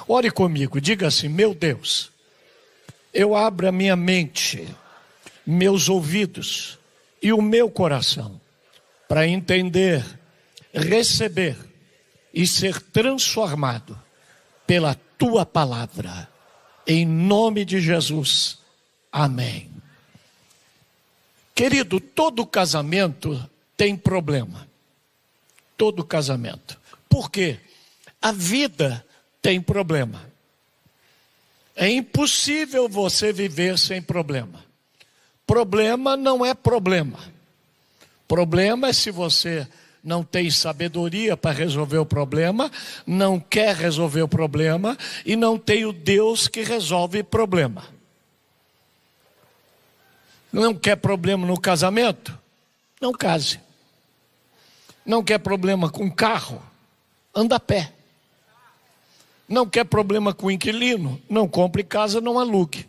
Ore comigo, diga assim: meu Deus, eu abro a minha mente, meus ouvidos e o meu coração para entender, receber e ser transformado pela tua palavra. Em nome de Jesus, amém. Querido, todo casamento tem problema. Todo casamento. Por quê? A vida tem problema. É impossível você viver sem problema. Problema não é problema. Problema é se você não tem sabedoria para resolver o problema, não quer resolver o problema e não tem o Deus que resolve problema. Não quer problema no casamento? Não case. Não quer problema com carro? Anda a pé. Não quer problema com inquilino? Não compre casa, não alugue.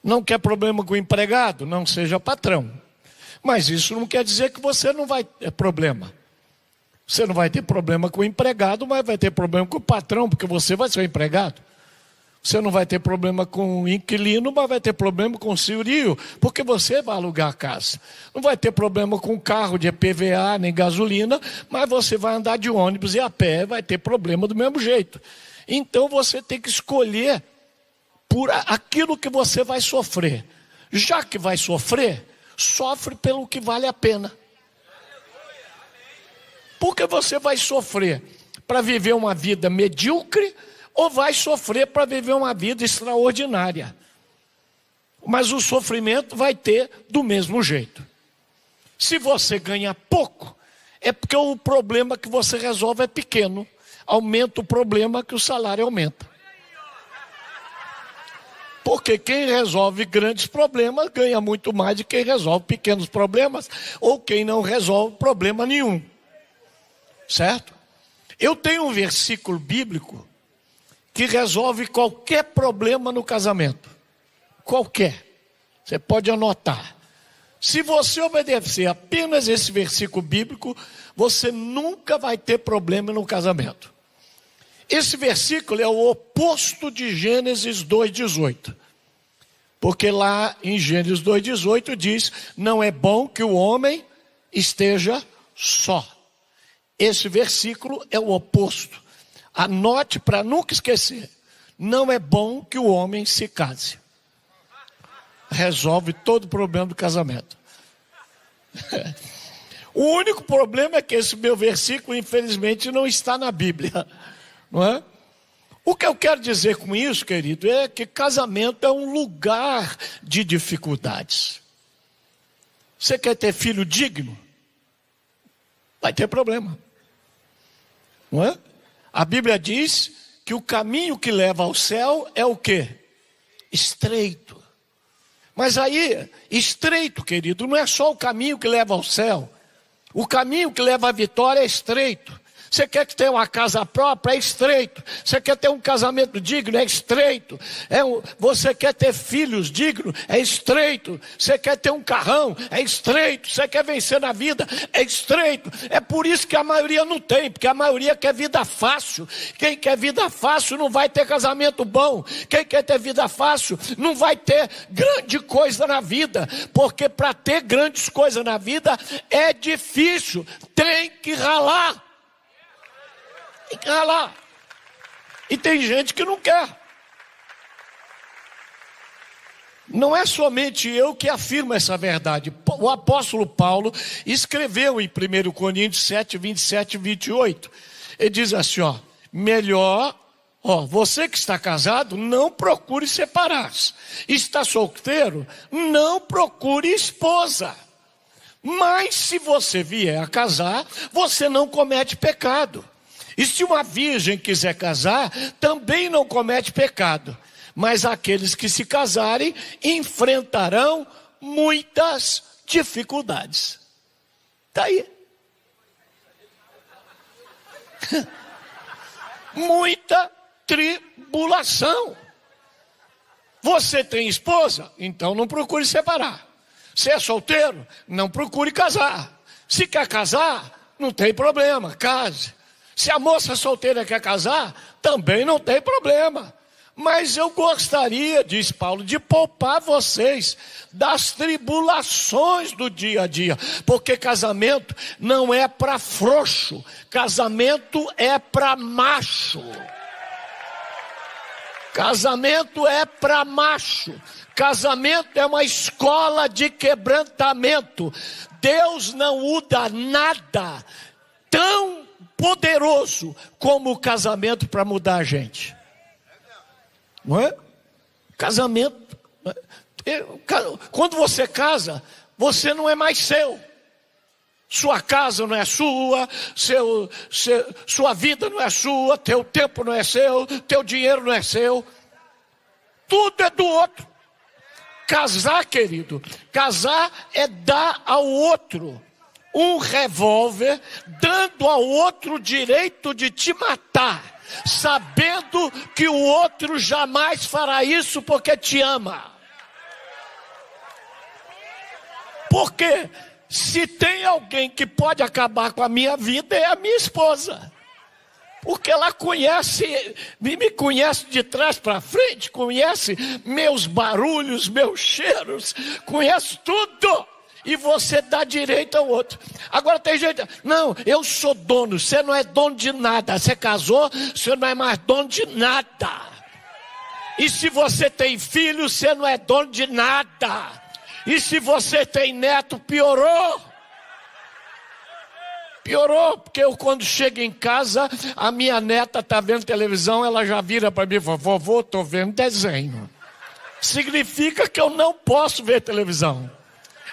Não quer problema com empregado? Não seja patrão. Mas isso não quer dizer que você não vai ter problema. Você não vai ter problema com o empregado, mas vai ter problema com o patrão, porque você vai ser o empregado. Você não vai ter problema com o inquilino, mas vai ter problema com o senhorio, porque você vai alugar a casa. Não vai ter problema com o carro de PVA nem gasolina, mas você vai andar de ônibus e a pé, vai ter problema do mesmo jeito. Então você tem que escolher por aquilo que você vai sofrer. Já que vai sofrer, sofre pelo que vale a pena. Porque você vai sofrer para viver uma vida medíocre ou vai sofrer para viver uma vida extraordinária. Mas o sofrimento vai ter do mesmo jeito. Se você ganha pouco, é porque o problema que você resolve é pequeno. Aumenta o problema que o salário aumenta. Porque quem resolve grandes problemas ganha muito mais de quem resolve pequenos problemas ou quem não resolve problema nenhum. Certo? Eu tenho um versículo bíblico que resolve qualquer problema no casamento. Qualquer. Você pode anotar. Se você obedecer apenas esse versículo bíblico, você nunca vai ter problema no casamento. Esse versículo é o oposto de Gênesis 2,18. Porque lá em Gênesis 2,18 diz: não é bom que o homem esteja só. Esse versículo é o oposto. Anote para nunca esquecer. Não é bom que o homem se case. Resolve todo o problema do casamento. O único problema é que esse meu versículo, infelizmente, não está na Bíblia. Não é? O que eu quero dizer com isso, querido, é que casamento é um lugar de dificuldades. Você quer ter filho digno? Vai ter problema. Não é? A Bíblia diz que o caminho que leva ao céu é o quê? Estreito. Mas aí, estreito, querido, não é só o caminho que leva ao céu. O caminho que leva à vitória é estreito. Você quer que tenha uma casa própria? É estreito. Você quer ter um casamento digno? É estreito. Você quer ter filhos dignos? É estreito. Você quer ter um carrão? É estreito. Você quer vencer na vida? É estreito. É por isso que a maioria não tem, porque a maioria quer vida fácil. Quem quer vida fácil não vai ter casamento bom. Quem quer ter vida fácil não vai ter grande coisa na vida, porque para ter grandes coisas na vida é difícil. Tem que ralar. Tem que ralar. E tem gente que não quer. Não é somente eu que afirmo essa verdade. O apóstolo Paulo escreveu em 1 Coríntios 7, 27 e 28. Ele diz assim, melhor, você que está casado, não procure separar-se. Está solteiro, não procure esposa. Mas se você vier a casar, você não comete pecado. E se uma virgem quiser casar, também não comete pecado. Mas aqueles que se casarem enfrentarão muitas dificuldades. Está aí. Muita tribulação. Você tem esposa? Então não procure separar. Você é solteiro? Não procure casar. Se quer casar, não tem problema, case. Se a moça solteira quer casar, também não tem problema. Mas eu gostaria, diz Paulo, de poupar vocês das tribulações do dia a dia. Porque casamento não é para frouxo, casamento é para macho. Casamento é para macho. Casamento é uma escola de quebrantamento. Deus não usa nada tão poderoso como o casamento para mudar a gente. Não é? Casamento. Quando você casa, você não é mais seu. Sua casa não é sua, sua vida não é sua, teu tempo não é seu, teu dinheiro não é seu. Tudo é do outro. Casar, querido, casar é dar ao outro um revólver, dando ao outro o direito de te matar, sabendo que o outro jamais fará isso porque te ama. Porque se tem alguém que pode acabar com a minha vida, é a minha esposa. Porque ela conhece, me conhece de trás para frente, conhece meus barulhos, meus cheiros, conhece tudo. E você dá direito ao outro. Agora tem gente, não, eu sou dono, você não é dono de nada. Você casou, você não é mais dono de nada. E se você tem filho, você não é dono de nada. E se você tem neto, piorou. Piorou, porque eu quando chego em casa, a minha neta está vendo televisão, ela já vira para mim e fala, vovô, estou vendo desenho. Significa que eu não posso ver televisão.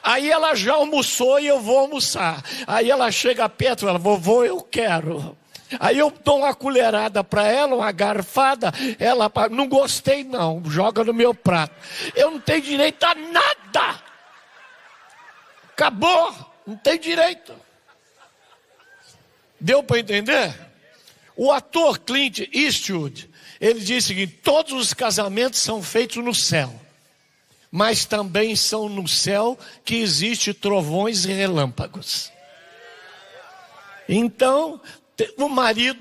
Aí ela já almoçou e eu vou almoçar. Aí ela chega perto e fala, vovô, eu quero. Aí eu dou uma colherada para ela, uma garfada, ela, não gostei não, joga no meu prato. Eu não tenho direito a nada. Acabou, não tem direito. Deu para entender? O ator Clint Eastwood, ele diz o seguinte, todos os casamentos são feitos no céu. Mas também são no céu que existem trovões e relâmpagos. Então,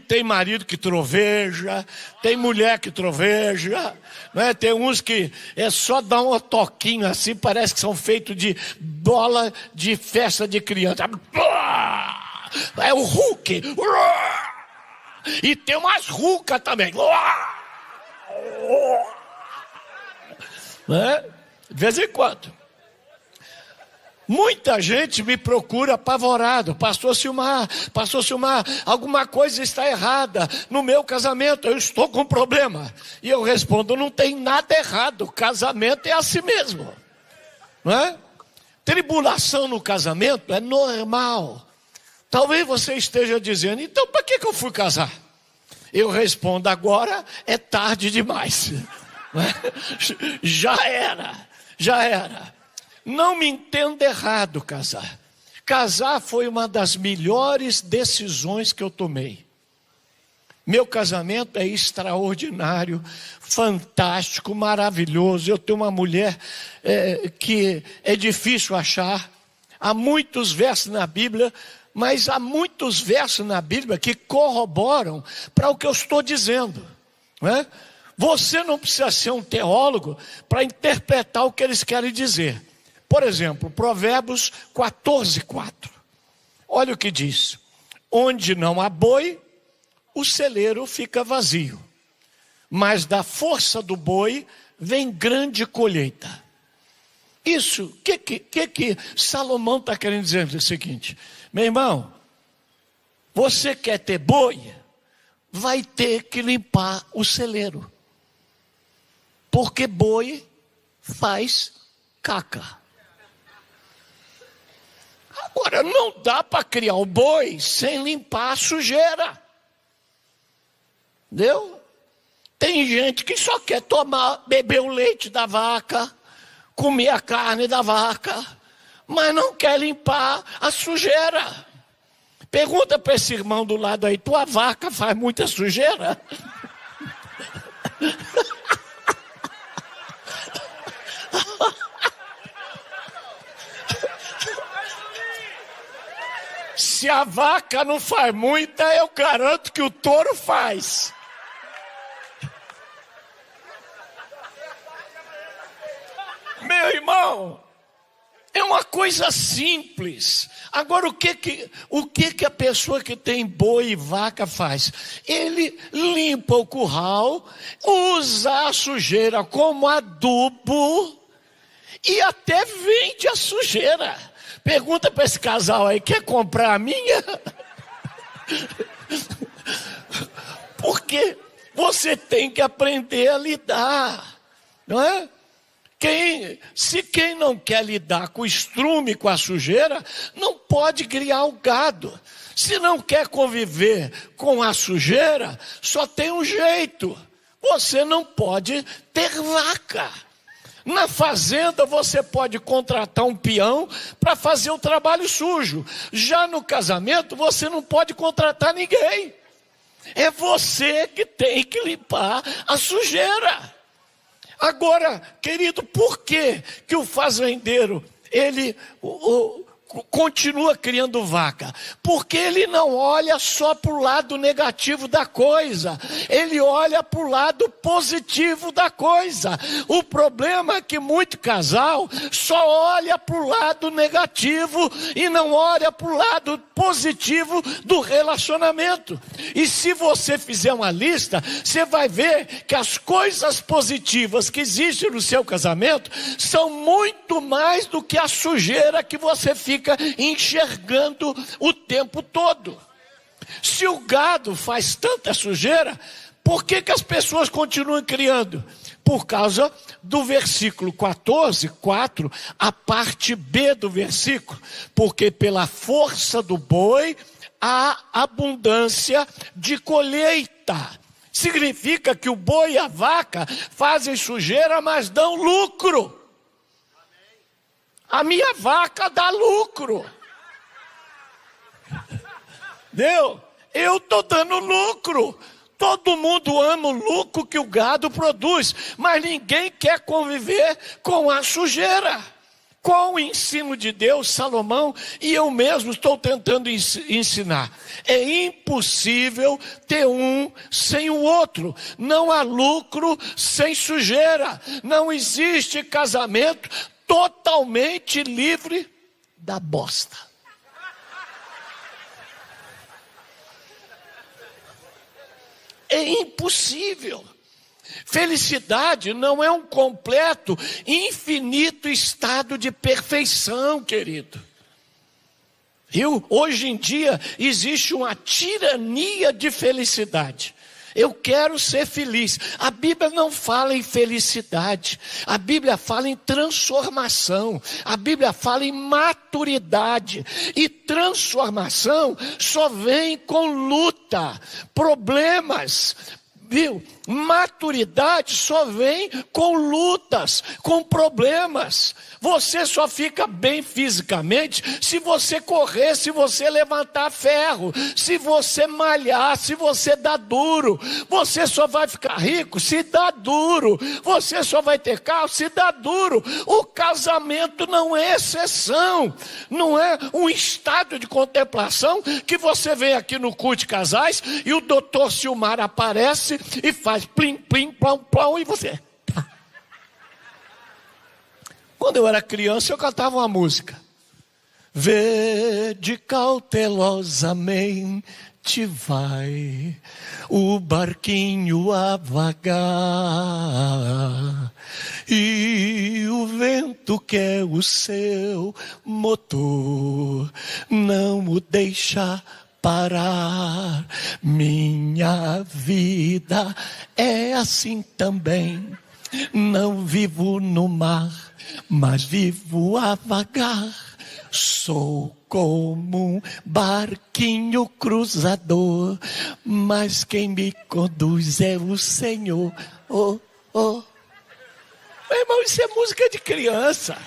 tem marido que troveja, tem mulher que troveja, não é? Tem uns que é só dar um toquinho assim, parece que são feitos de bola de festa de criança. É o Hulk. E tem umas rucas também. Não é? De vez em quando. Muita gente me procura apavorado. Pastor Silmar, alguma coisa está errada no meu casamento, eu estou com problema. E eu respondo, não tem nada errado, o casamento é assim mesmo. Não é? Tribulação no casamento é normal. Talvez você esteja dizendo, então para que eu fui casar? Eu respondo, agora é tarde demais. Não é? Já era. Não me entenda errado, casar. Casar foi uma das melhores decisões que eu tomei. Meu casamento é extraordinário, fantástico, maravilhoso. Eu tenho uma mulher que é difícil achar. Há muitos versos na Bíblia, mas há muitos versos na Bíblia que corroboram para o que eu estou dizendo. Não é? Você não precisa ser um teólogo para interpretar o que eles querem dizer. Por exemplo, Provérbios 14:4. Olha o que diz. Onde não há boi, o celeiro fica vazio. Mas da força do boi vem grande colheita. Isso, o que Salomão está querendo dizer? É o seguinte, meu irmão, você quer ter boi, vai ter que limpar o celeiro. Porque boi faz caca. Agora, não dá para criar o boi sem limpar a sujeira. Entendeu? Tem gente que só quer beber o leite da vaca, comer a carne da vaca, mas não quer limpar a sujeira. Pergunta para esse irmão do lado aí, tua vaca faz muita sujeira? se a vaca não faz muita, eu garanto que o touro faz. Meu irmão, é uma coisa simples. Agora, o que a pessoa que tem boi e vaca faz? Ele limpa o curral, usa a sujeira como adubo e até vende a sujeira. Pergunta para esse casal aí, quer comprar a minha? Porque você tem que aprender a lidar, não é? Se quem não quer lidar com o estrume, com a sujeira, não pode criar o gado. Se não quer conviver com a sujeira, só tem um jeito. Você não pode ter vaca. Na fazenda você pode contratar um peão para fazer o trabalho sujo. Já no casamento você não pode contratar ninguém. É você que tem que limpar a sujeira. Agora, querido, por que o fazendeiro, ele continua criando vaca? Porque ele não olha só para o lado negativo da coisa, ele olha para o lado positivo da coisa. O problema é que muito casal só olha para o lado negativo e não olha para o lado positivo do relacionamento. E se você fizer uma lista, você vai ver que as coisas positivas que existem no seu casamento são muito mais do que a sujeira que você fica enxergando o tempo todo. Se o gado faz tanta sujeira, por que as pessoas continuam criando? Por causa do versículo 14, 4, a parte B do versículo. Porque pela força do boi há abundância de colheita. Significa que o boi e a vaca fazem sujeira, mas dão lucro. A minha vaca dá lucro. Deu? Eu estou dando lucro. Todo mundo ama o lucro que o gado produz, mas ninguém quer conviver com a sujeira. Com o ensino de Deus, Salomão e eu mesmo estou tentando ensinar. É impossível ter um sem o outro. Não há lucro sem sujeira. Não existe casamento totalmente livre da bosta. É impossível. Felicidade não é um completo, infinito estado de perfeição, querido. Hoje em dia existe uma tirania de felicidade. Eu quero ser feliz. A Bíblia não fala em felicidade. A Bíblia fala em transformação. A Bíblia fala em maturidade. E transformação só vem com luta, problemas. Viu? Maturidade só vem com lutas, com problemas. Você só fica bem fisicamente se você correr, se você levantar ferro, se você malhar, se você dar duro. Você só vai ficar rico se dá duro. Você só vai ter carro se dá duro. O casamento não é exceção. Não é um estado de contemplação que você vem aqui no culto de casais e o doutor Silmar aparece e faz plim, plim, plão, plão, e você. Quando eu era criança, eu cantava uma música. Vede cautelosamente vai o barquinho a vagar, e o vento que é o seu motor não o deixa parar. Minha vida é assim também. Não vivo no mar, mas vivo a vagar. Sou como um barquinho cruzador, mas quem me conduz é o Senhor. Oh, oh. Meu irmão, isso é música de criança.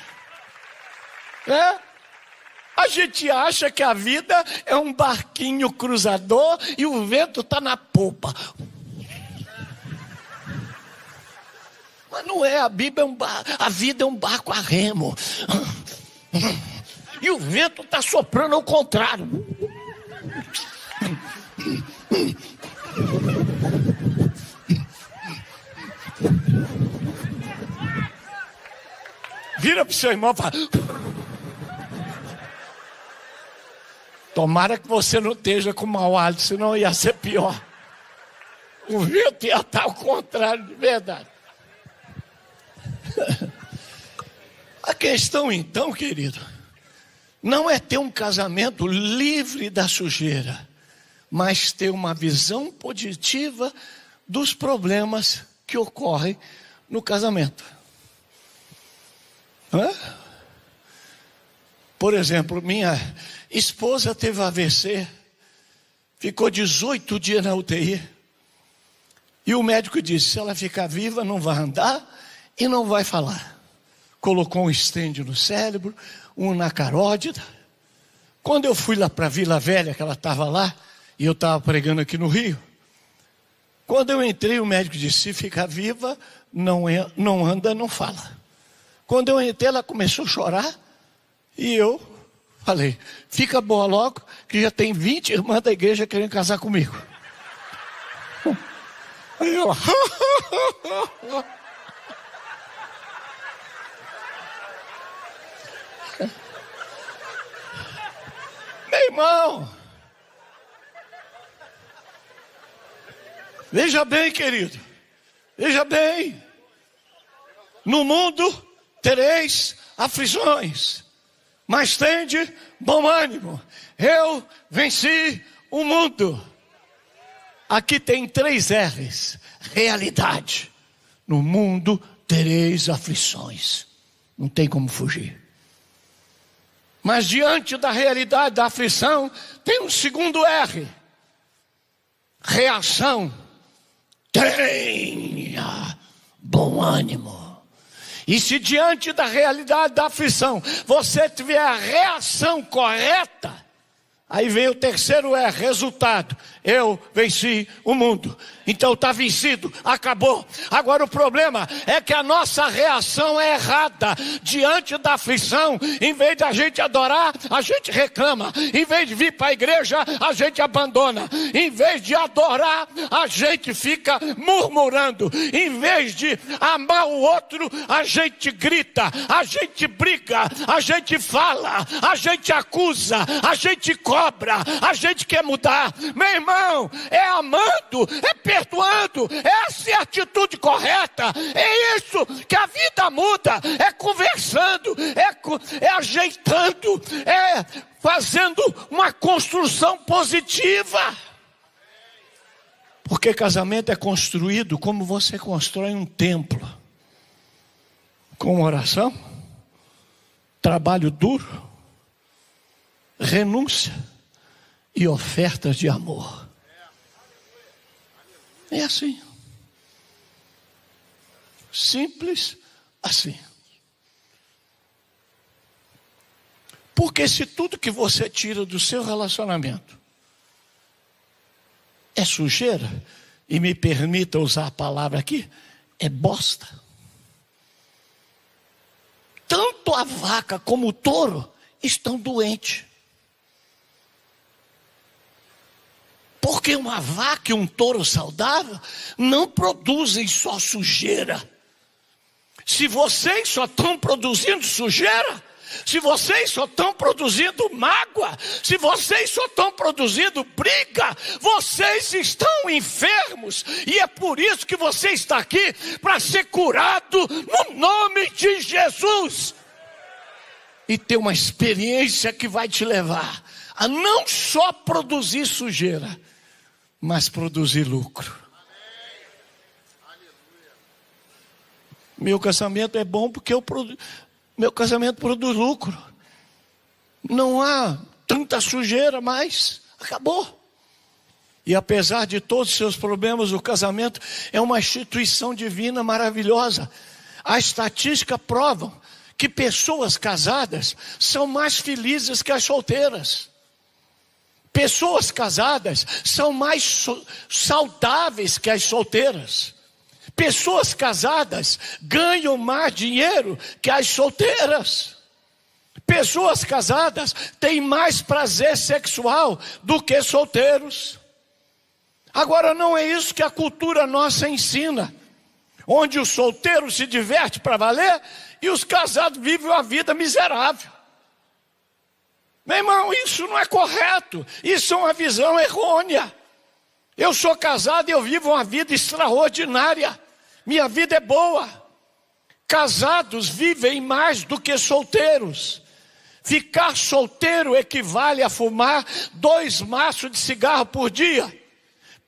É? A gente acha que a vida é um barquinho cruzador e o vento está na popa. Mas não é, a vida é um barco a remo. E o vento está soprando ao contrário. Vira para o seu irmão e fala: tomara que você não esteja com mau hálito, senão ia ser pior. O vento ia estar ao contrário de verdade. A questão então, querido, não é ter um casamento livre da sujeira, mas ter uma visão positiva dos problemas que ocorrem no casamento. Por exemplo, minha esposa teve AVC, ficou 18 dias na UTI, e o médico disse: se ela ficar viva, não vai andar e não vai falar. Colocou um estende no cérebro, um na carótida. Quando eu fui lá para Vila Velha, que ela estava lá, e eu estava pregando aqui no Rio, quando eu entrei, o médico disse: se ficar viva, não anda, não fala. Quando eu entrei, ela começou a chorar, e eu falei: fica boa logo, que já tem 20 irmãs da igreja querendo casar comigo. Aí ela... Meu irmão, veja bem, querido, veja bem, no mundo tereis aflições, mas tende bom ânimo, eu venci o mundo. Aqui tem 3 R's, realidade, no mundo tereis aflições, não tem como fugir. Mas diante da realidade da aflição, tem um segundo R, reação. Tenha bom ânimo. E se diante da realidade da aflição, você tiver a reação correta, aí vem o terceiro R, resultado. Eu venci o mundo. Então está vencido, acabou. Agora o problema é que a nossa reação é errada. Diante da aflição, em vez de a gente adorar, a gente reclama. Em vez de vir para a igreja, a gente abandona. Em vez de adorar, a gente fica murmurando. Em vez de amar o outro, a gente grita, a gente briga, a gente fala, a gente acusa, a gente cobra, a gente quer mudar. Meu irmão, é amando, é perdoando, essa é a atitude correta. É isso que a vida muda, é conversando, é ajeitando, é fazendo uma construção positiva. Porque casamento é construído como você constrói um templo, com oração, trabalho duro, renúncia e ofertas de amor. É assim. Simples assim. Porque se tudo que você tira do seu relacionamento é sujeira, e me permita usar a palavra aqui, é bosta. Tanto a vaca como o touro estão doentes. Porque uma vaca e um touro saudável não produzem só sujeira. Se vocês só estão produzindo sujeira, se vocês só estão produzindo mágoa, se vocês só estão produzindo briga, vocês estão enfermos. E é por isso que você está aqui, para ser curado no nome de Jesus. E ter uma experiência que vai te levar a não só produzir sujeira, mas produzir lucro. Meu casamento é bom porque meu casamento produz lucro. Não há tanta sujeira mais. Acabou. E apesar de todos os seus problemas, o casamento é uma instituição divina maravilhosa. A estatística prova que pessoas casadas são mais felizes que as solteiras. Pessoas casadas são mais saudáveis que as solteiras. Pessoas casadas ganham mais dinheiro que as solteiras. Pessoas casadas têm mais prazer sexual do que solteiros. Agora, não é isso que a cultura nossa ensina. onde o solteiro se diverte para valer e os casados vivem uma vida miserável. Meu irmão, isso não é correto, isso é uma visão errônea. Eu sou casado e eu vivo uma vida extraordinária, minha vida é boa. Casados vivem mais do que solteiros. Ficar solteiro equivale a fumar 2 maços de cigarro por dia.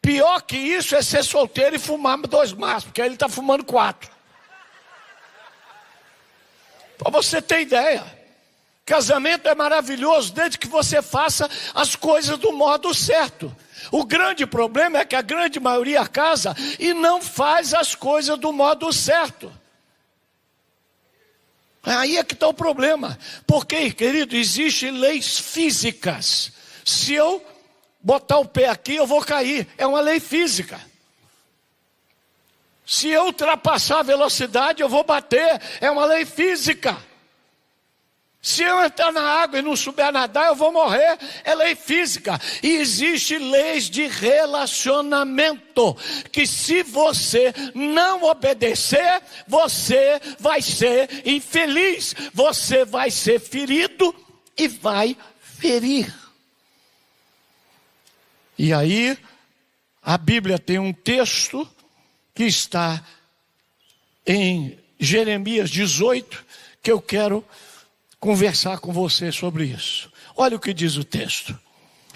Pior que isso é ser solteiro e fumar 2 maços, porque aí ele está fumando 4. Para você ter ideia, casamento é maravilhoso desde que você faça as coisas do modo certo. O grande problema é que a grande maioria casa e não faz as coisas do modo certo. Aí é que está o problema. Porque, querido, existem leis físicas. Se eu botar o pé aqui, eu vou cair. É uma lei física. Se eu ultrapassar a velocidade, eu vou bater. É uma lei física. Se eu entrar na água e não souber nadar, eu vou morrer. É lei física. E existem leis de relacionamento, que se você não obedecer, você vai ser infeliz. Você vai ser ferido e vai ferir. E aí, a Bíblia tem um texto que está em Jeremias 18, que eu quero conversar com você sobre isso. Olha o que diz o texto.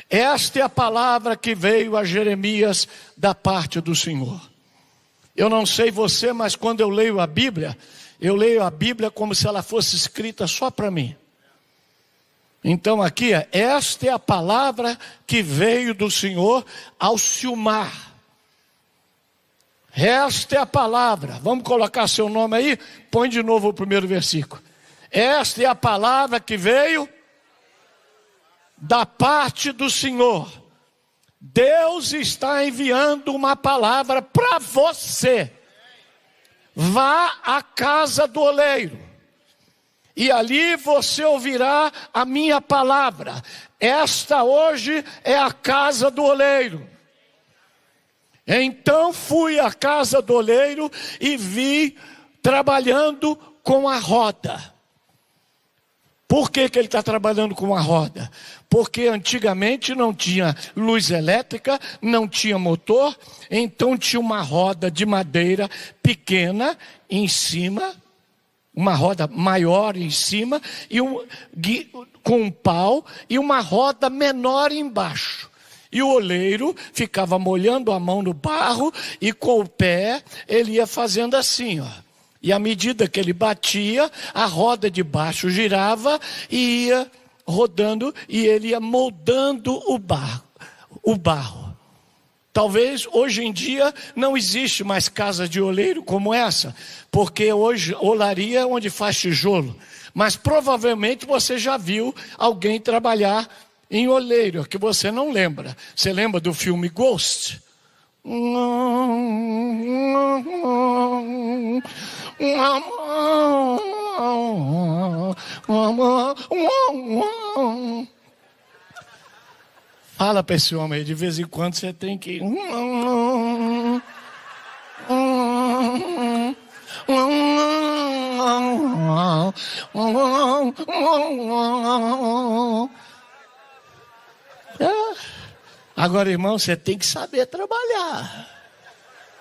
Esta é a palavra que veio a Jeremias da parte do Senhor. Eu não sei você, mas quando eu leio a Bíblia como se ela fosse escrita só para mim. Então aqui esta é a palavra que veio do Senhor ao Silmar. Esta é a palavra. Vamos colocar seu nome aí? Põe de novo o primeiro versículo. Esta é a palavra que veio da parte do Senhor. Deus está enviando uma palavra para você. Vá à casa do oleiro, e ali você ouvirá a minha palavra. Esta hoje é a casa do oleiro. Então fui à casa do oleiro e vi trabalhando com a roda. Por que ele está trabalhando com a roda? Porque antigamente não tinha luz elétrica, não tinha motor, então tinha uma roda de madeira pequena em cima, uma roda maior em cima, com um pau, e uma roda menor embaixo. E o oleiro ficava molhando a mão no barro, e com o pé ele ia fazendo assim, ó. E à medida que ele batia, a roda de baixo girava e ia rodando, e ele ia moldando o barro. Talvez hoje em dia não existe mais casa de oleiro como essa, porque hoje olaria é onde faz tijolo. Mas provavelmente você já viu alguém trabalhar em oleiro, que você não lembra. Você lembra do filme Ghost? Fala para esse homem aí, de vez em quando você tem que... Agora, irmão, você tem que saber trabalhar.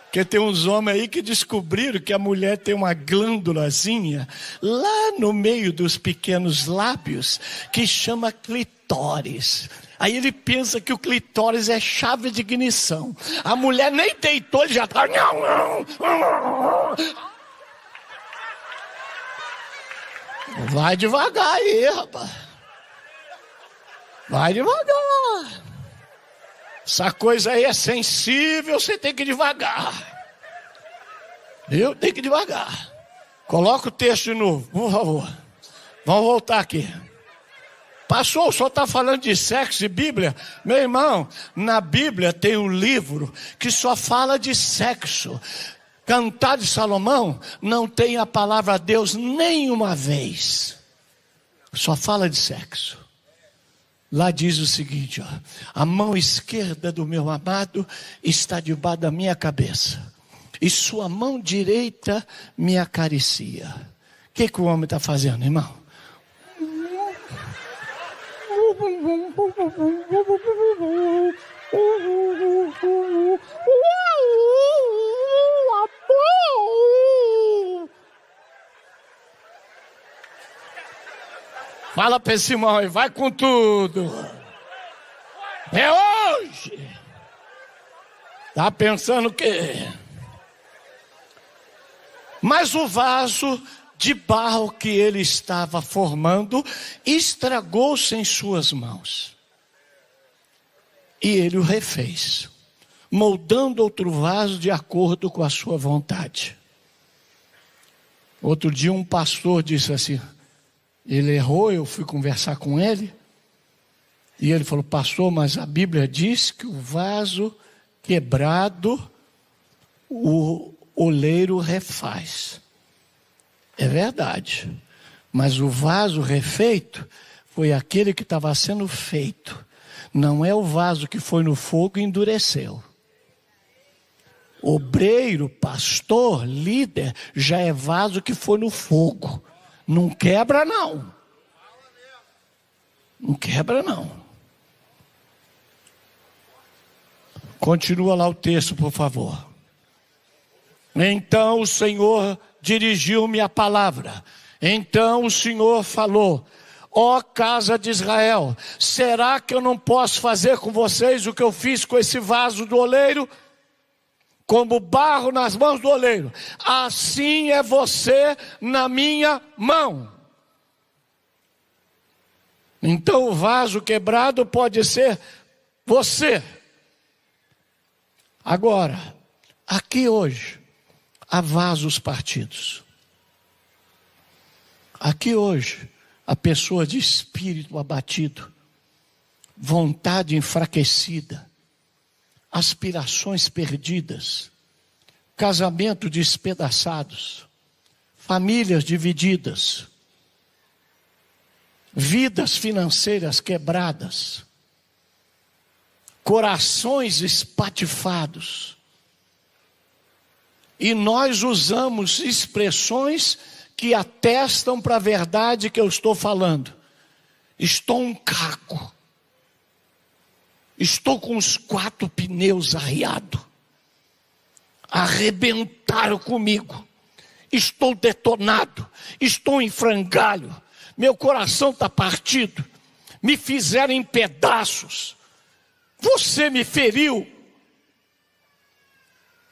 Porque tem uns homens aí que descobriram que a mulher tem uma glândulazinha lá no meio dos pequenos lábios que chama clitóris. Aí ele pensa que o clitóris é chave de ignição. A mulher nem deitou, ele já está... Vai devagar aí, rapaz. Vai devagar. Essa coisa aí é sensível, você tem que ir devagar. Tem que ir devagar. Coloca o texto de novo, por favor. Vamos voltar aqui. Pastor, o senhor está falando de sexo e Bíblia? Meu irmão, na Bíblia tem um livro que só fala de sexo. Cantar de Salomão não tem a palavra Deus nenhuma vez. Só fala de sexo. Lá diz o seguinte, ó, a mão esquerda do meu amado está debaixo da minha cabeça, e sua mão direita me acaricia. O que o homem está fazendo, irmão? Fala para esse irmão e vai com tudo. É hoje. Tá pensando o quê? Mas o vaso de barro que ele estava formando estragou-se em suas mãos. E ele o refez, moldando outro vaso de acordo com a sua vontade. Outro dia um pastor disse assim, ele errou, eu fui conversar com ele, e ele falou, pastor, mas a Bíblia diz que o vaso quebrado, o oleiro refaz. É verdade, mas o vaso refeito foi aquele que estava sendo feito. Não é o vaso que foi no fogo e endureceu. Obreiro, pastor, líder, já é vaso que foi no fogo. Não quebra não. Não quebra não. Continua lá o texto, por favor. Então o Senhor dirigiu-me a palavra. Então o Senhor falou, ó casa de Israel, será que eu não posso fazer com vocês o que eu fiz com esse vaso do oleiro? Como barro nas mãos do oleiro, assim é você na minha mão. Então o vaso quebrado pode ser você. Agora, aqui hoje, há vasos partidos. Aqui hoje, a pessoa de espírito abatido, vontade enfraquecida, aspirações perdidas, casamento despedaçados, famílias divididas, vidas financeiras quebradas, corações espatifados. E nós usamos expressões que atestam para a verdade que eu estou falando. Estou um caco. Estou com os 4 pneus arriados. Arrebentaram comigo. Estou detonado. Estou em frangalho. Meu coração está partido. Me fizeram em pedaços. Você me feriu.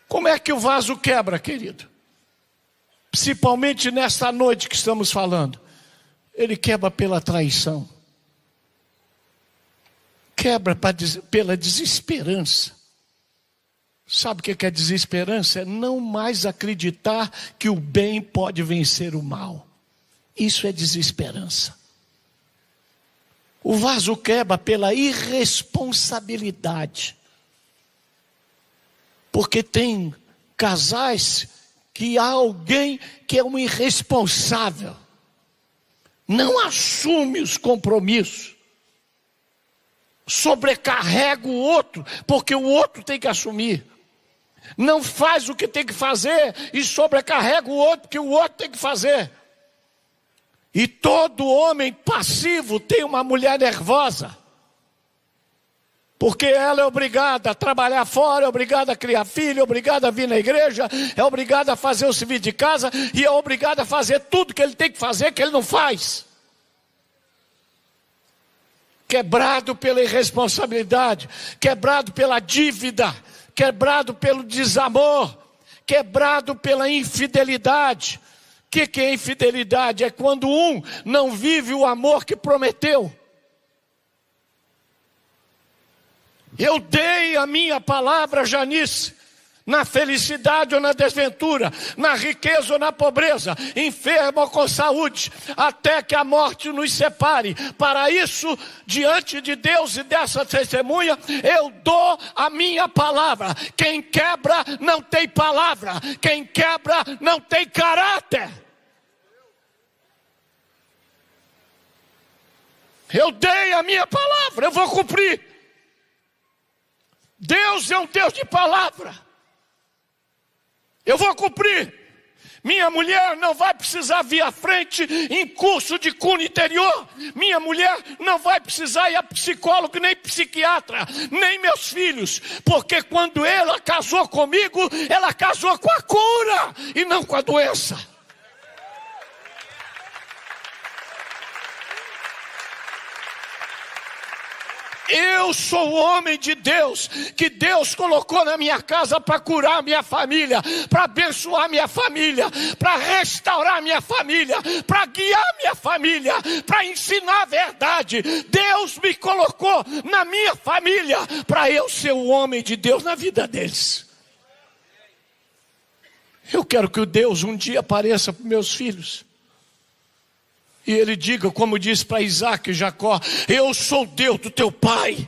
Como é que o vaso quebra, querido? Principalmente nesta noite que estamos falando. Ele quebra pela traição. Quebra pela desesperança. Sabe o que é desesperança? É não mais acreditar que o bem pode vencer o mal. Isso é desesperança. O vaso quebra pela irresponsabilidade. Porque tem casais que há alguém que é um irresponsável. Não assume os compromissos. Sobrecarrega o outro, porque o outro tem que assumir. Não faz o que tem que fazer e sobrecarrega o outro, porque o outro tem que fazer. E todo homem passivo tem uma mulher nervosa. Porque ela é obrigada a trabalhar fora, é obrigada a criar filho, é obrigada a vir na igreja, é obrigada a fazer o serviço de casa e é obrigada a fazer tudo que ele tem que fazer, que ele não faz. Quebrado pela irresponsabilidade, quebrado pela dívida, quebrado pelo desamor, quebrado pela infidelidade. O que é infidelidade? É quando um não vive o amor que prometeu. Eu dei a minha palavra, Janice, na felicidade ou na desventura, na riqueza ou na pobreza, enfermo ou com saúde, até que a morte nos separe. Para isso, diante de Deus e dessa testemunha, eu dou a minha palavra. Quem quebra não tem palavra, quem quebra não tem caráter. Eu dei a minha palavra, eu vou cumprir. Deus é um Deus de palavra. Eu vou cumprir. Minha mulher não vai precisar vir à frente em curso de cura interior. Minha mulher não vai precisar ir a psicólogo, nem psiquiatra, nem meus filhos. Porque quando ela casou comigo, ela casou com a cura e não com a doença. Eu sou o homem de Deus, que Deus colocou na minha casa para curar minha família, para abençoar minha família, para restaurar minha família, para guiar minha família, para ensinar a verdade. Deus me colocou na minha família para eu ser o homem de Deus na vida deles. Eu quero que o Deus um dia apareça para meus filhos. E ele diga, como disse para Isaac e Jacó: eu sou o Deus do teu pai.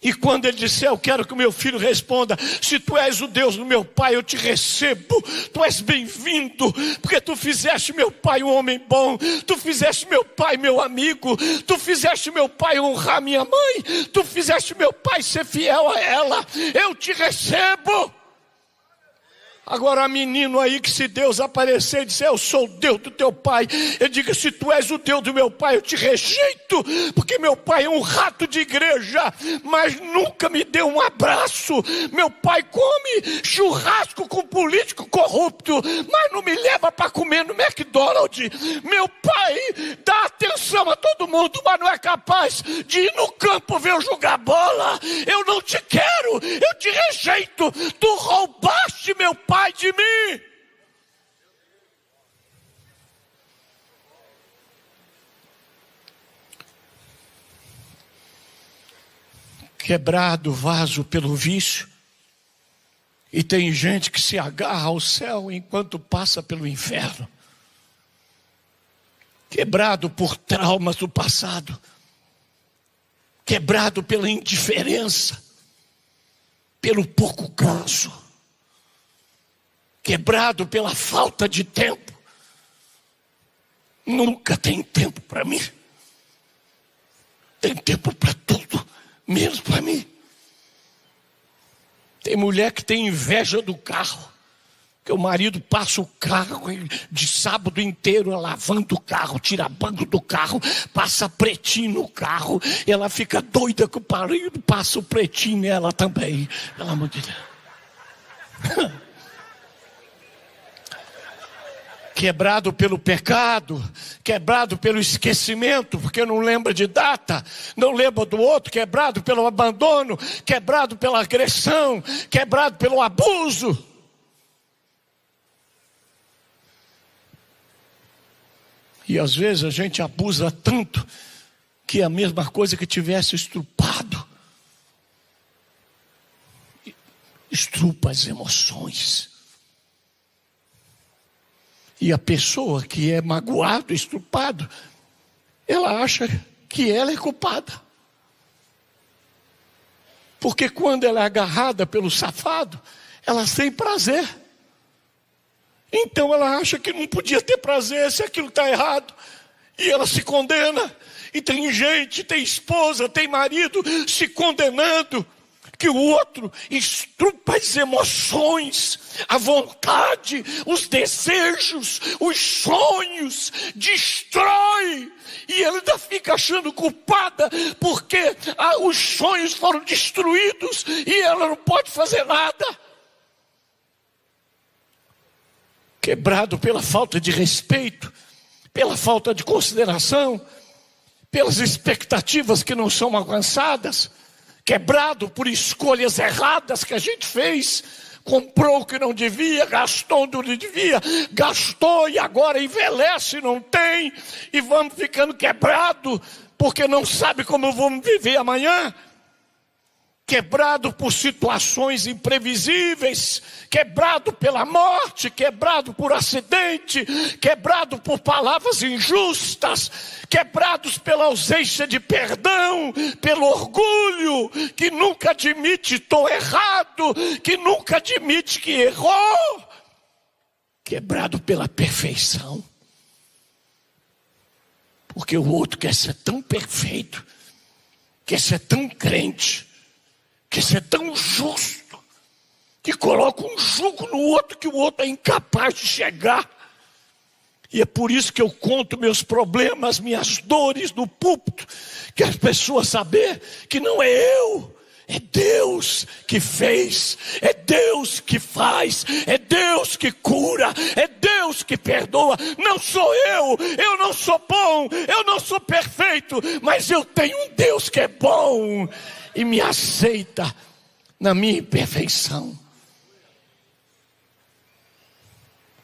E quando ele disser, eu quero que o meu filho responda: se tu és o Deus do meu pai, eu te recebo. Tu és bem-vindo, porque tu fizeste meu pai um homem bom. Tu fizeste meu pai meu amigo. Tu fizeste meu pai honrar minha mãe. Tu fizeste meu pai ser fiel a ela. Eu te recebo. Agora, menino aí, que se Deus aparecer e disser: eu sou o Deus do teu pai, ele diga: se tu és o Deus do meu pai, eu te rejeito, porque meu pai é um rato de igreja, mas nunca me deu um abraço. Meu pai come churrasco com político corrupto, mas não me leva para comer no McDonald's. Meu pai dá atenção a todo mundo, mas não é capaz de ir no campo ver eu jogar bola. Eu não te quero, eu te rejeito. Tu roubaste meu pai de mim. Quebrado o vaso pelo vício. E tem gente que se agarra ao céu enquanto passa pelo inferno. Quebrado por traumas do passado. Quebrado pela indiferença. Pelo pouco caso. Quebrado pela falta de tempo. Nunca tem tempo para mim. Tem tempo para tudo, menos para mim. Tem mulher que tem inveja do carro, que o marido passa o carro de sábado inteiro lavando o carro, tira banco do carro, passa pretinho no carro. Ela fica doida que o marido passa o pretinho nela também. Pelo amor de Deus. Quebrado pelo pecado, quebrado pelo esquecimento, porque não lembra de data, não lembra do outro, quebrado pelo abandono, quebrado pela agressão, quebrado pelo abuso. E às vezes a gente abusa tanto, que é a mesma coisa que tivesse estrupado. Estrupa as emoções. E a pessoa que é magoado, estrupado, ela acha que ela é culpada. Porque quando ela é agarrada pelo safado, ela tem prazer. Então ela acha que não podia ter prazer se aquilo está errado. E ela se condena. E tem gente, tem esposa, tem marido se condenando. Que o outro estrupa as emoções, a vontade, os desejos, os sonhos, destrói. E ele ainda fica achando culpada porque os sonhos foram destruídos e ela não pode fazer nada. Quebrado pela falta de respeito, pela falta de consideração, pelas expectativas que não são alcançadas. Quebrado por escolhas erradas que a gente fez. Comprou o que não devia, gastou onde não devia, gastou e agora envelhece e não tem. E vamos ficando quebrado porque não sabe como vamos viver amanhã. Quebrado por situações imprevisíveis, quebrado pela morte, quebrado por acidente, quebrado por palavras injustas, quebrados pela ausência de perdão, pelo orgulho, que nunca admite estou errado, que nunca admite que errou, quebrado pela perfeição, porque o outro quer ser tão perfeito, quer ser tão crente, quer ser tão justo, que colocam um jugo no outro que o outro é incapaz de chegar. E é por isso que eu conto meus problemas, minhas dores no púlpito, que as pessoas saber que não é eu, é Deus que fez, é Deus que faz, é Deus que cura, é Deus que perdoa. Não sou eu não sou bom, eu não sou perfeito, mas eu tenho um Deus que é bom e me aceita na minha imperfeição.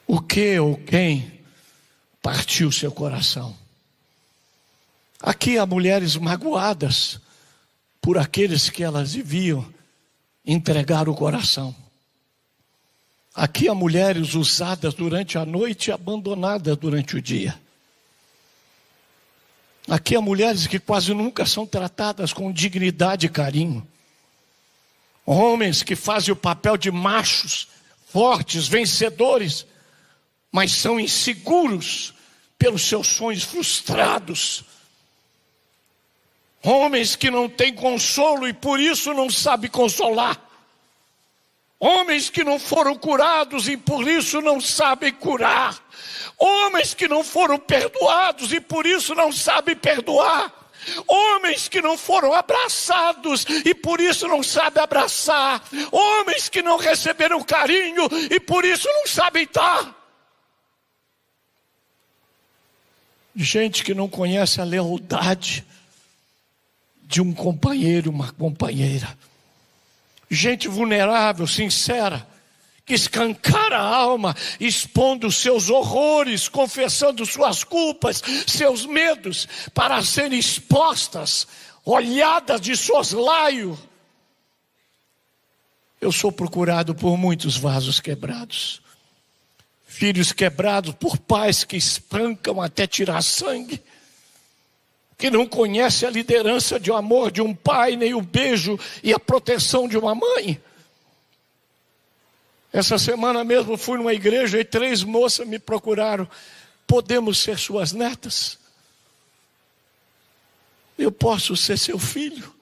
O que ou quem partiu seu coração? Aqui há mulheres magoadas por aqueles que elas deviam entregar o coração. Aqui há mulheres usadas durante a noite e abandonadas durante o dia. Aqui há mulheres que quase nunca são tratadas com dignidade e carinho. Homens que fazem o papel de machos, fortes, vencedores, mas são inseguros pelos seus sonhos frustrados. Homens que não têm consolo e por isso não sabem consolar. Homens que não foram curados e por isso não sabem curar. Homens que não foram perdoados e por isso não sabem perdoar. Homens que não foram abraçados e por isso não sabem abraçar. Homens que não receberam carinho e por isso não sabem dar. Gente que não conhece a lealdade de um companheiro, uma companheira. Gente vulnerável, sincera, que escancara a alma, expondo seus horrores, confessando suas culpas, seus medos, para serem expostas, olhadas de soslaio. Eu sou procurado por muitos vasos quebrados. Filhos quebrados por pais que espancam até tirar sangue, que não conhece a liderança de um amor de um pai, nem o beijo e a proteção de uma mãe. Essa semana mesmo fui numa igreja e 3 moças me procuraram. Podemos ser suas netas? Eu posso ser seu filho?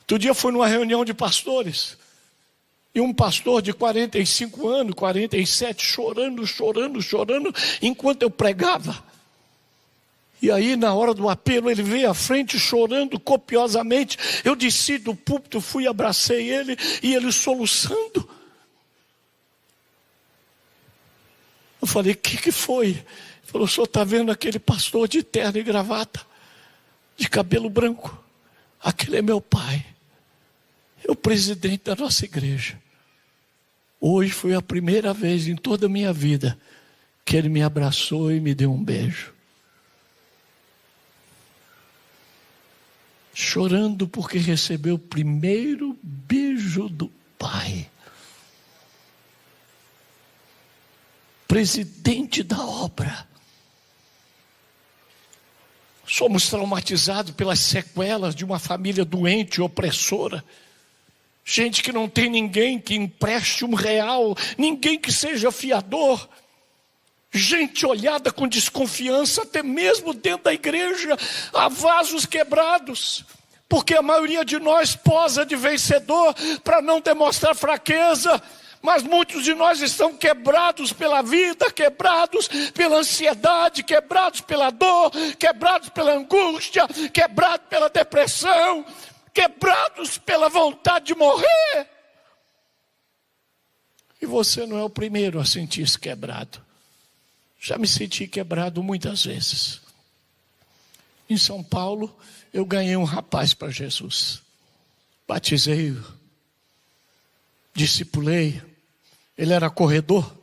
Outro dia fui numa reunião de pastores. E um pastor de 45 anos, 47, chorando, enquanto eu pregava. E aí, na hora do apelo, ele veio à frente chorando copiosamente. Eu desci do púlpito, fui, abracei ele, e ele soluçando. Eu falei, o que foi? Ele falou, o senhor está vendo aquele pastor de terno e gravata, de cabelo branco? Aquele é meu pai. É o presidente da nossa igreja. Hoje foi a primeira vez em toda a minha vida que ele me abraçou e me deu um beijo. Chorando porque recebeu o primeiro beijo do pai. Presidente da obra. Somos traumatizados pelas sequelas de uma família doente e opressora. Gente que não tem ninguém que empreste R$1, ninguém que seja fiador. Gente olhada com desconfiança, até mesmo dentro da igreja, há vasos quebrados. Porque a maioria de nós posa de vencedor para não demonstrar fraqueza. Mas muitos de nós estão quebrados pela vida, quebrados pela ansiedade, quebrados pela dor, quebrados pela angústia, quebrados pela depressão, quebrados pela vontade de morrer. E você não é o primeiro a sentir-se quebrado. Já me senti quebrado muitas vezes. Em São Paulo, eu ganhei um rapaz para Jesus. Batizei-o, discipulei. Ele era corredor.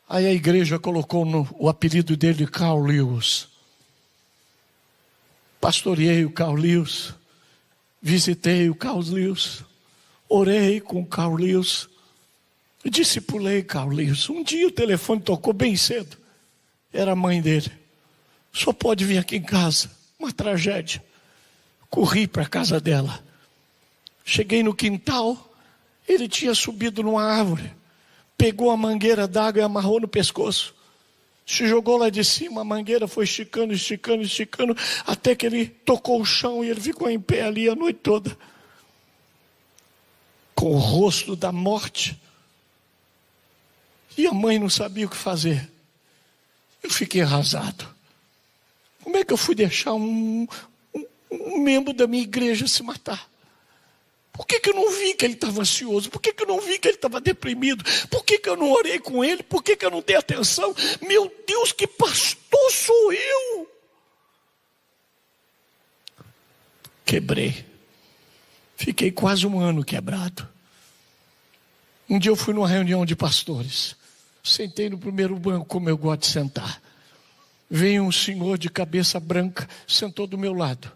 Aí a igreja colocou o apelido dele de Carl Lewis. Pastoreei o Carl Lewis. Visitei o Carl Lewis. Orei com o Carl Lewis. Discipulei Carl Lewis. Um dia o telefone tocou bem cedo. Era a mãe dele. Só pode vir aqui em casa. Uma tragédia. Corri para a casa dela. Cheguei no quintal. Ele tinha subido numa árvore. Pegou a mangueira d'água e amarrou no pescoço. Se jogou lá de cima, a mangueira foi esticando, até que ele tocou o chão e ele ficou em pé ali a noite toda. com o rosto da morte. E a mãe não sabia o que fazer. Eu fiquei arrasado. Como é que eu fui deixar um membro da minha igreja se matar? Por que eu não vi que ele estava ansioso? Por que eu não vi que ele estava deprimido? Por que eu não orei com ele? Por que eu não dei atenção? Meu Deus, que pastor sou eu! Quebrei. Fiquei quase um ano quebrado. Um dia eu fui numa reunião de pastores. Sentei no primeiro banco, como eu gosto de sentar. Veio um senhor de cabeça branca, sentou do meu lado.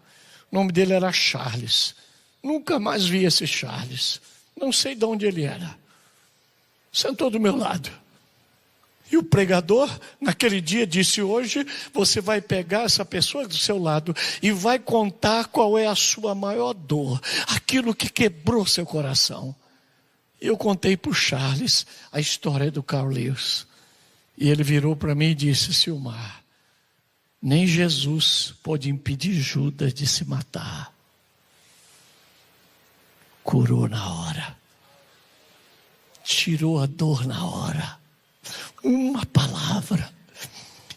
O nome dele era Charles. Nunca mais vi esse Charles. Não sei de onde ele era. Sentou do meu lado. E o pregador, naquele dia, disse: hoje você vai pegar essa pessoa do seu lado e vai contar qual é a sua maior dor, aquilo que quebrou seu coração. Eu contei para o Charles a história do Carl Lewis. E ele virou para mim e disse: Silmar, nem Jesus pôde impedir Judas de se matar. Curou na hora. Tirou a dor na hora. Uma palavra.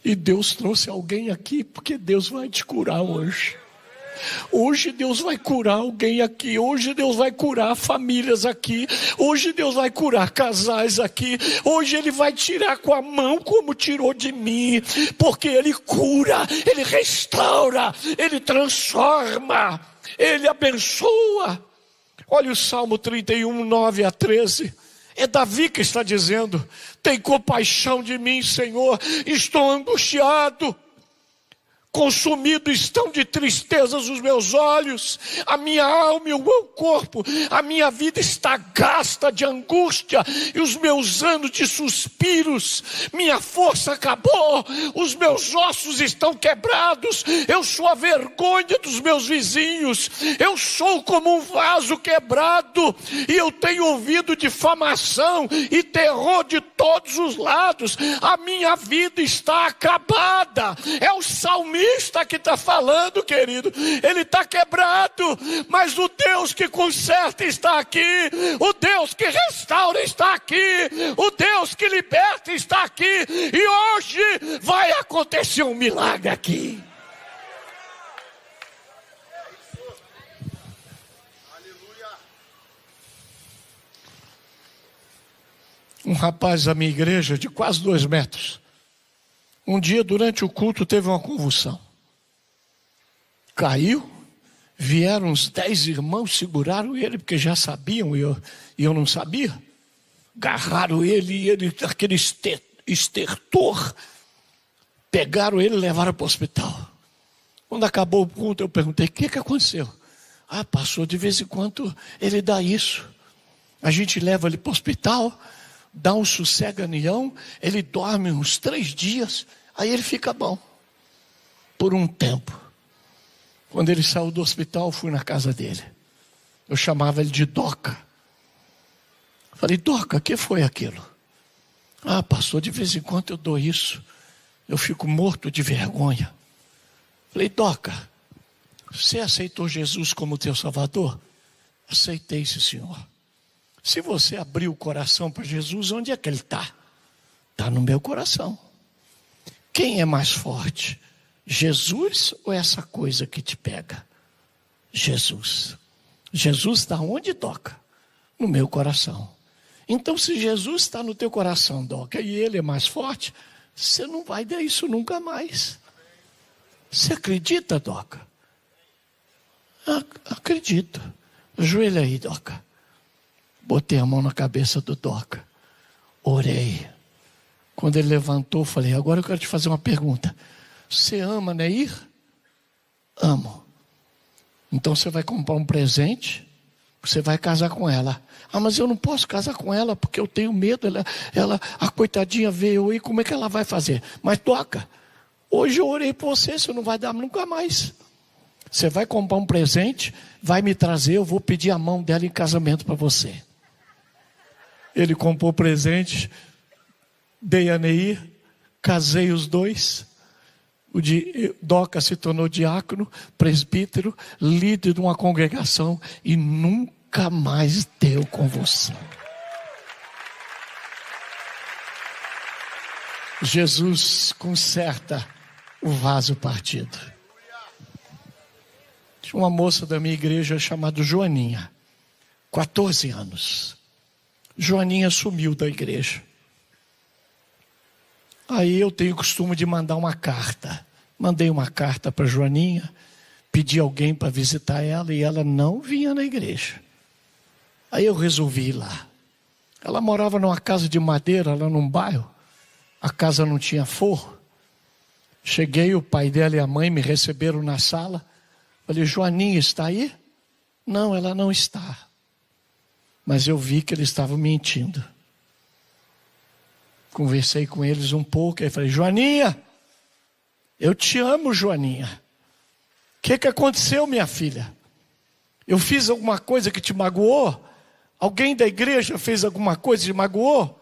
E Deus trouxe alguém aqui, porque Deus vai te curar hoje. Hoje Deus vai curar alguém aqui. Hoje Deus vai curar famílias aqui. Hoje Deus vai curar casais aqui. Hoje Ele vai tirar com a mão como tirou de mim. Porque Ele cura, Ele restaura, Ele transforma, Ele abençoa. Olha o Salmo 31, 9 a 13. É Davi que está dizendo: tem compaixão de mim, Senhor, estou angustiado. Consumido estão de tristezas os meus olhos, a minha alma e o meu corpo, a minha vida está gasta de angústia, e os meus anos de suspiros, minha força acabou, os meus ossos estão quebrados, eu sou a vergonha dos meus vizinhos, eu sou como um vaso quebrado, e eu tenho ouvido difamação e terror de todos os lados, a minha vida está acabada. É o salmista que está falando, querido. Ele está quebrado, mas o Deus que conserta está aqui, o Deus que restaura está aqui, o Deus que liberta está aqui, e hoje vai acontecer um milagre aqui. Um rapaz da minha igreja, de quase 2 metros, um dia durante o culto teve uma convulsão. Caiu, vieram uns 10 irmãos, seguraram ele, porque já sabiam, e eu não sabia. Agarraram ele, e ele, aquele estertor, pegaram ele e levaram para o hospital. Quando acabou o culto, eu perguntei: o que aconteceu? Ah, pastor, de vez em quando ele dá isso. A gente leva ele para o hospital, dá um sossega-nião, ele dorme uns 3 dias, aí ele fica bom, por um tempo. Quando ele saiu do hospital, eu fui na casa dele. Eu chamava ele de Doca. Falei: Doca, o que foi aquilo? Ah, pastor, de vez em quando eu dou isso, eu fico morto de vergonha. Falei: Doca, você aceitou Jesus como teu Salvador? Aceitei, sim, Senhor. Se você abrir o coração para Jesus, onde é que Ele está? Está no meu coração. Quem é mais forte? Jesus ou essa coisa que te pega? Jesus. Jesus está onde, Doca? No meu coração. Então, se Jesus está no teu coração, Doca, e Ele é mais forte, você não vai dar isso nunca mais. Você acredita, Doca? Acredito. Ajoelha aí, Doca. Botei a mão na cabeça do Doca. Orei. Quando ele levantou, falei: agora eu quero te fazer uma pergunta. Você ama Neir? Amo. Então você vai comprar um presente, você vai casar com ela. Ah, mas eu não posso casar com ela porque eu tenho medo. A coitadinha veio aí, como é que ela vai fazer? Mas Doca, hoje eu orei por você não vai dar nunca mais. Você vai comprar um presente, vai me trazer, eu vou pedir a mão dela em casamento para você. Ele comprou presente, dei a Neir, casei os dois. Doca se tornou diácono, presbítero, líder de uma congregação, e nunca nunca mais deu com você. Jesus conserta o vaso partido. Tinha uma moça da minha igreja chamada Joaninha, 14 anos. Joaninha sumiu da igreja. Aí eu tenho o costume de mandar uma carta. Mandei uma carta para Joaninha, pedi alguém para visitar ela e ela não vinha na igreja. Aí eu resolvi ir lá. Ela morava numa casa de madeira lá num bairro. A casa não tinha forro. Cheguei, o pai dela e a mãe me receberam na sala. Falei, Joaninha está aí? Não, ela não está. Mas eu vi que eles estavam mentindo. Conversei com eles um pouco. Aí falei, Joaninha, eu te amo, Joaninha. O que aconteceu, minha filha? Eu fiz alguma coisa que te magoou? Alguém da igreja fez alguma coisa que te magoou?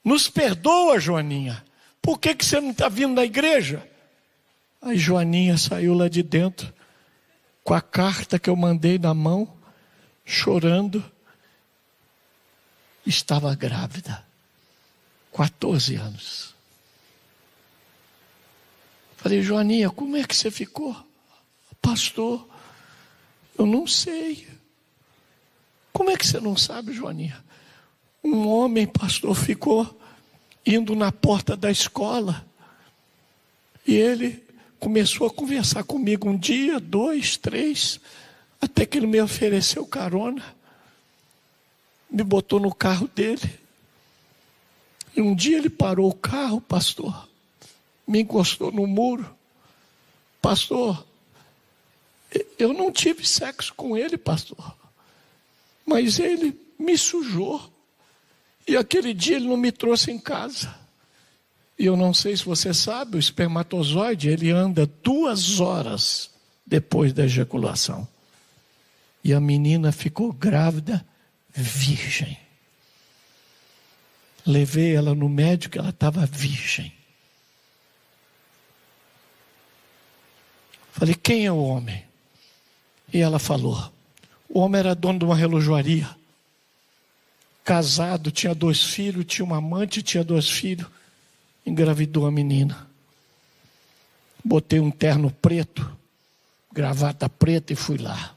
Nos perdoa, Joaninha. Por que você não está vindo na igreja? Aí Joaninha saiu lá de dentro, com a carta que eu mandei na mão, chorando. Estava grávida. 14 anos. Falei, Joaninha, como é que você ficou? Pastor, eu não sei. Como é que você não sabe, Joaninha? Um homem, pastor, ficou indo na porta da escola. E ele começou a conversar comigo um dia, 2, 3, até que ele me ofereceu carona. Me botou no carro dele. E um dia ele parou o carro, pastor, me encostou no muro. Pastor, eu não tive sexo com ele, pastor, mas ele me sujou. E aquele dia ele não me trouxe em casa. E eu não sei se você sabe, o espermatozoide, ele anda 2 horas depois da ejaculação. E a menina ficou grávida, virgem. Levei ela no médico, ela estava virgem. Falei, quem é o homem? E ela falou, o homem era dono de uma relojoaria. Casado, tinha 2 filhos, tinha uma amante, tinha 2 filhos. Engravidou a menina. Botei um terno preto, gravata preta e fui lá.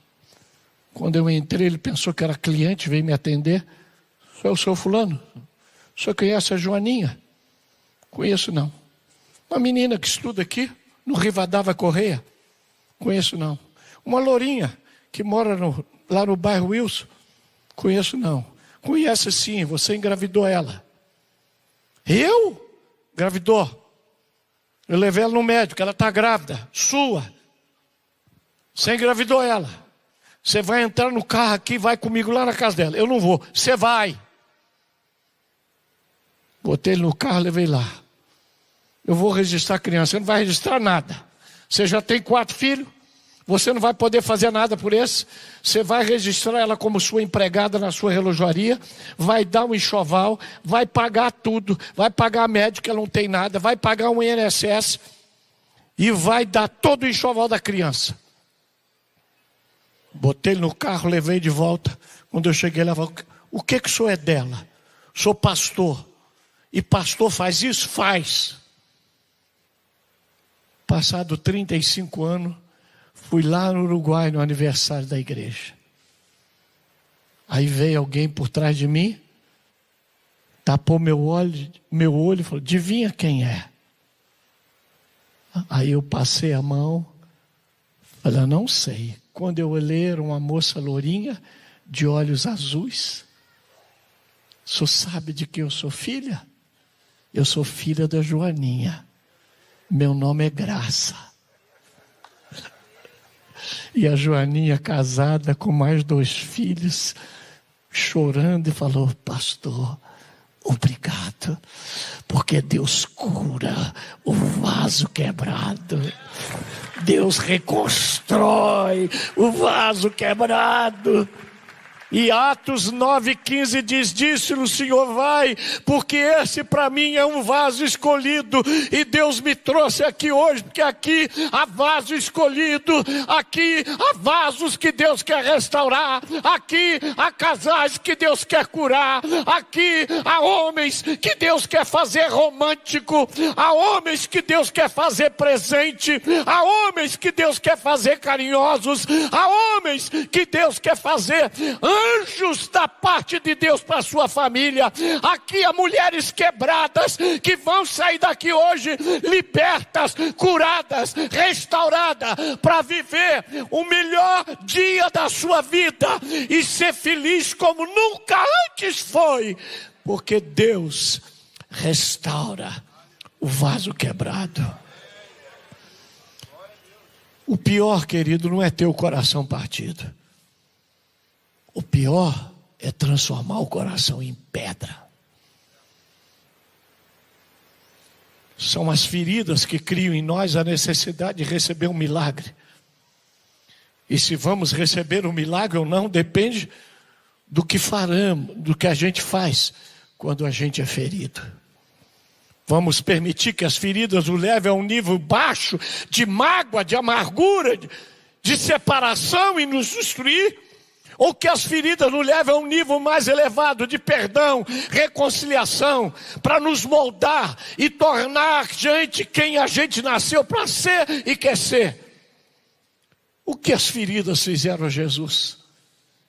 Quando eu entrei, ele pensou que era cliente, veio me atender. Sou o senhor fulano? O senhor conhece a Joaninha? Conheço não. Uma menina que estuda aqui, no Rivadavia Correia? Conheço não. Uma lourinha que mora lá no bairro Wilson? Conheço não. Conhece sim, você engravidou ela. Eu? Engravidou. Eu levei ela no médico, ela está grávida, sua. Você engravidou ela. Você vai entrar no carro aqui e vai comigo lá na casa dela. Eu não vou, você vai. Botei ele no carro, levei lá. Eu vou registrar a criança, você não vai registrar nada. Você já tem 4 filhos. Você não vai poder fazer nada por esse. Você vai registrar ela como sua empregada na sua relojoaria. Vai dar um enxoval. Vai pagar tudo. Vai pagar a médica, ela não tem nada. Vai pagar um INSS. E vai dar todo o enxoval da criança. Botei ele no carro, levei de volta. Quando eu cheguei, ela falou, o que o senhor é dela? Sou pastor. E pastor faz isso? Faz. Passado 35 anos, fui lá no Uruguai no aniversário da igreja. Aí veio alguém por trás de mim, tapou meu olho e falou, adivinha quem é? Aí eu passei a mão, falei, não sei. Quando eu olhei, era uma moça lourinha, de olhos azuis. O senhor sabe de quem eu sou filha? Eu sou filha da Joaninha. Meu nome é Graça. E a Joaninha casada com mais 2 filhos, chorando e falou, pastor, obrigado, porque Deus cura o vaso quebrado. Deus reconstrói o vaso quebrado. E Atos 9,15 diz: disse-lhe o Senhor, vai, porque esse para mim é um vaso escolhido, e Deus me trouxe aqui hoje, porque aqui há vaso escolhido, aqui há vasos que Deus quer restaurar, aqui há casais que Deus quer curar, aqui há homens que Deus quer fazer romântico, há homens que Deus quer fazer presente, há homens que Deus quer fazer carinhosos, há homens que Deus quer fazer anjos da parte de Deus para a sua família. Aqui há mulheres quebradas que vão sair daqui hoje libertas, curadas, restauradas, para viver o melhor dia da sua vida e ser feliz como nunca antes foi, porque Deus restaura o vaso quebrado. O pior, querido, não é ter o coração partido. O pior é transformar o coração em pedra. São as feridas que criam em nós a necessidade de receber um milagre. E se vamos receber um milagre ou não, depende do que faremos, do que a gente faz quando a gente é ferido. Vamos permitir que as feridas o levem a um nível baixo de mágoa, de amargura, de separação e nos destruir? Ou que as feridas nos levem a um nível mais elevado de perdão, reconciliação, para nos moldar e tornar gente quem a gente nasceu para ser e quer ser? O que as feridas fizeram a Jesus?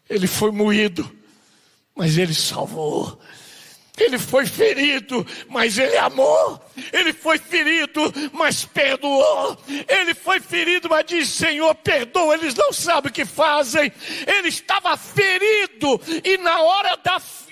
Ele foi moído, mas ele salvou. Ele foi ferido, mas ele amou. Ele foi ferido, mas perdoou. Ele foi ferido, mas disse: Senhor, perdoa, eles não sabem o que fazem. Ele estava ferido, e na hora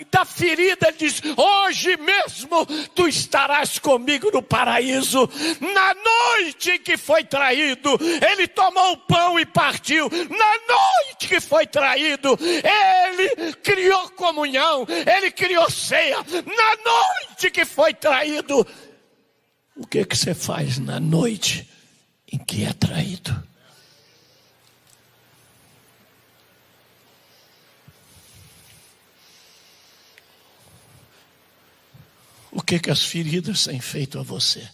da ferida ele diz: hoje mesmo tu estarás comigo no paraíso. Na noite em que foi traído, ele tomou o pão e partiu. Na noite que foi traído, ele criou comunhão, ele criou ceia. Na noite que foi traído. O que você faz na noite em que é traído? O que as feridas têm feito a você?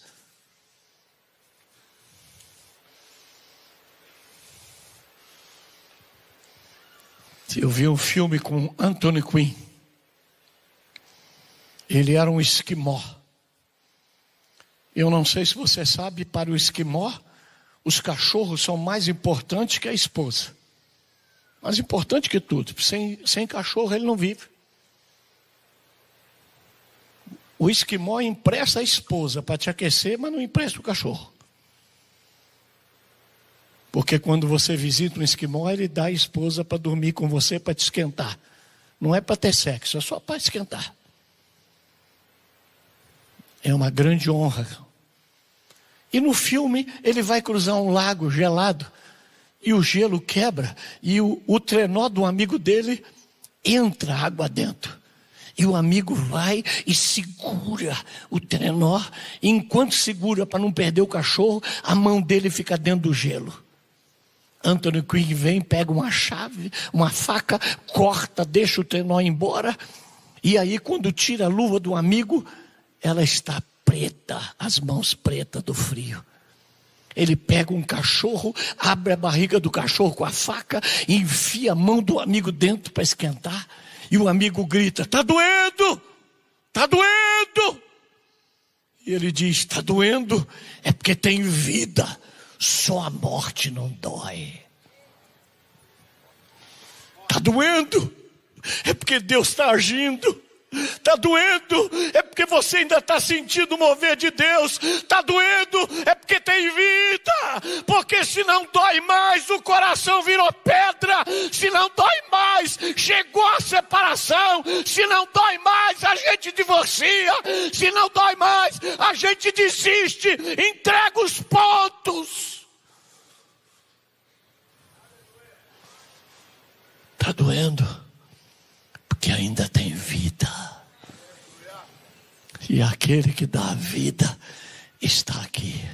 Eu vi um filme com Anthony Quinn. Ele era um esquimó. Eu não sei se você sabe, para o esquimó, os cachorros são mais importantes que a esposa. Mais importante que tudo. Sem cachorro ele não vive. O esquimó empresta a esposa para te aquecer, mas não empresta o cachorro. Porque quando você visita um esquimó, ele dá a esposa para dormir com você, para te esquentar. Não é para ter sexo, é só para esquentar. É uma grande honra. E no filme, ele vai cruzar um lago gelado, e o gelo quebra, e o trenó do amigo dele entra água dentro. E o amigo vai e segura o trenó, e enquanto segura para não perder o cachorro, a mão dele fica dentro do gelo. Anthony Quinn vem, pega uma chave, uma faca, corta, deixa o trenó embora, e aí quando tira a luva do amigo, ela está preta, as mãos pretas do frio. Ele pega um cachorro, abre a barriga do cachorro com a faca, e enfia a mão do amigo dentro para esquentar. E o amigo grita: está doendo, está doendo. E ele diz: está doendo, é porque tem vida, só a morte não dói. Está doendo, é porque Deus está agindo. Está doendo, é porque você ainda está sentindo o mover de Deus. Está doendo, é porque tem vida. Porque se não dói mais, o coração virou pedra. Se não dói mais, chegou a separação. Se não dói mais, a gente divorcia. Se não dói mais, a gente desiste, entrega os pontos. Está doendo, porque ainda tem vida. E aquele que dá a vida está aqui.